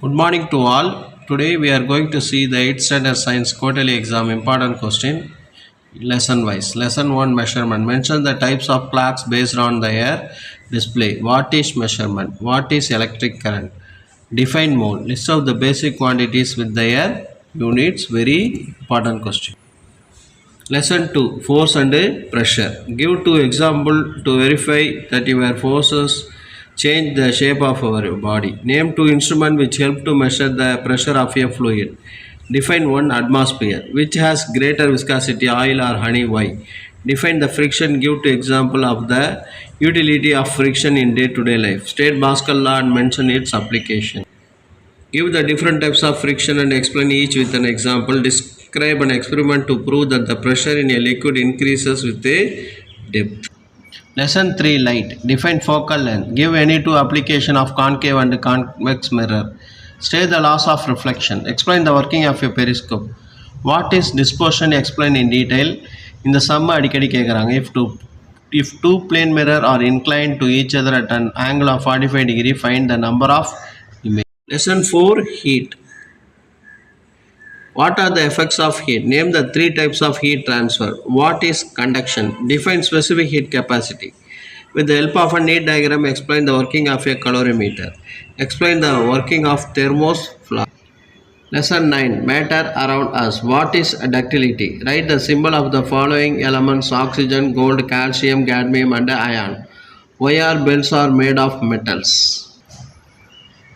Good morning to all. Today we are going to see the 8th standard science quarterly exam important question lesson wise. Lesson 1 measurement. Mention the types of clocks based on their display. What is measurement? What is electric current? Define mole. List of the basic quantities with their units. Very important question. Lesson 2 Force and pressure. Give two examples to verify that your forces change the shape of our body. Name two instruments which help to measure the pressure of a fluid. Define one atmosphere. Which has greater viscosity, oil or honey? Why? Define the friction. Give two example of the utility of friction in day-to-day life. State Pascal law and mention its application. Give the different types of friction and explain each with an example. Describe an experiment to prove that the pressure in a liquid increases with a depth. Lesson 3 Light. Define focal length. Give any two application of concave and convex mirror. State the laws of reflection. Explain the working of a periscope. What is dispersion? Explain in detail. In the sum அடிக்கடி கேட்குறாங்க. If two plane mirror are inclined to each other at an angle of 45 degree, find the number of images. Lesson 4 Heat. What are the effects of heat? Name the three types of heat transfer. What is conduction? Define specific heat capacity. With the help of a neat diagram, explain the working of a calorimeter. Explain the working of thermostat. Lesson 9 Matter around us. What is ductility? Write the symbol of the following elements: oxygen, gold, calcium, cadmium and iron. Why are bells are made of metals?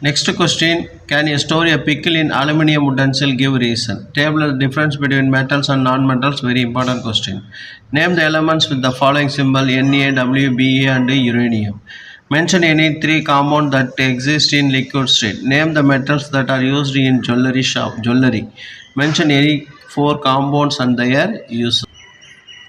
Next question, can you store a pickle in aluminium utensil? Give reason. Table the difference between metals and non-metals. Very important question. Name the elements with the following symbol: Na, W, Ba and uranium. Mention any three compounds that exist in liquid state. Name the metals that are used in jewelry. Mention any four compounds and their use.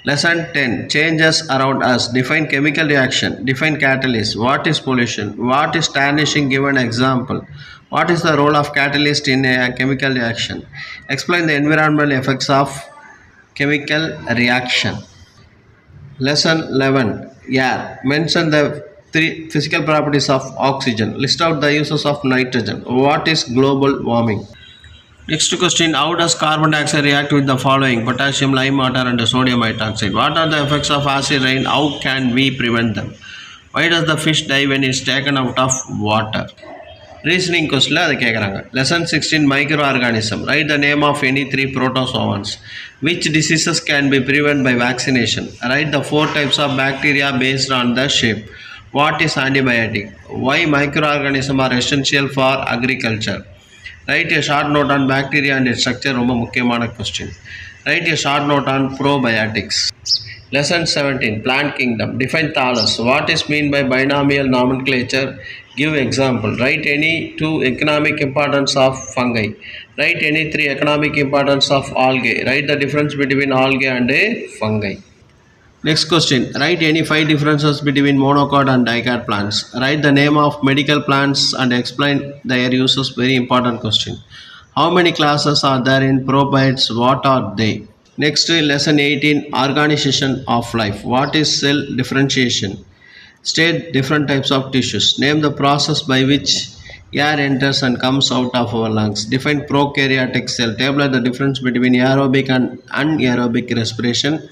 Lesson 10 Changes around us. Define chemical reaction. Define catalyst. What is pollution? What is tarnishing? Give an example. What is the role of catalyst in a chemical reaction? Explain the environmental effects of chemical reaction. Lesson 11 Air. Mention the three physical properties of oxygen. List out the uses of nitrogen. What is global warming? Next question, how does carbon dioxide react with the following: potassium, lime water and sodium hydroxide? What are the effects of acid rain? How can we prevent them? Why does the fish die when it's taken out of water? Reasoning question அதை கேட்குறாங்க. Lesson 16 Microorganism. Write the name of any three protozoans. Which diseases can be prevented by vaccination? Write the four types of bacteria based on the shape. What is antibiotic? Why microorganisms are essential for agriculture? Write a short note on bacteria and its structure. ரொம்ப முக்கியமான question. Write a short note on probiotics. Lesson 17 Plant Kingdom. Define thallus. What is mean by binomial nomenclature? Give example. Write any two economic importance of fungi. Write any three economic importance of algae. Write the difference between algae and a fungi. Next question, write any five differences between monocot and dicot plants. Write the name of medical plants and explain their uses. Very important question. How many classes are there in probiotics? What are they? Next, lesson 18 organization of life. What is cell differentiation? State different types of tissues. Name the process by which air enters and comes out of our lungs. Define prokaryotic cell. Table the difference between aerobic and anaerobic respiration.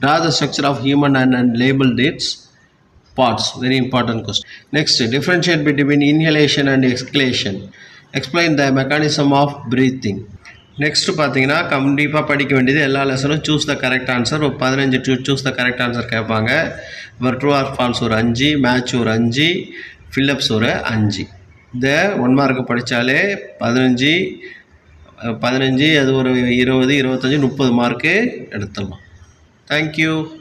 Draw the structure of human and label its parts. Very important question. Next, differentiate between inhalation and exhalation. Explain the mechanism of breathing. Next பார்த்தீங்கன்னா கண்டிப்பாக படிக்க வேண்டியது எல்லா லெசனும் choose the correct answer. ஒரு 15 choose the correct answer கேட்பாங்க. ஒரு true or false ஒரு 5, match ஒரு 5, ஃபில்லப்ஸ் ஒரு 5. இந்த 1 மார்க்கு படித்தாலே 15 அது ஒரு 20, 25, 30 மார்க்கு எடுத்துடலாம். Thank you.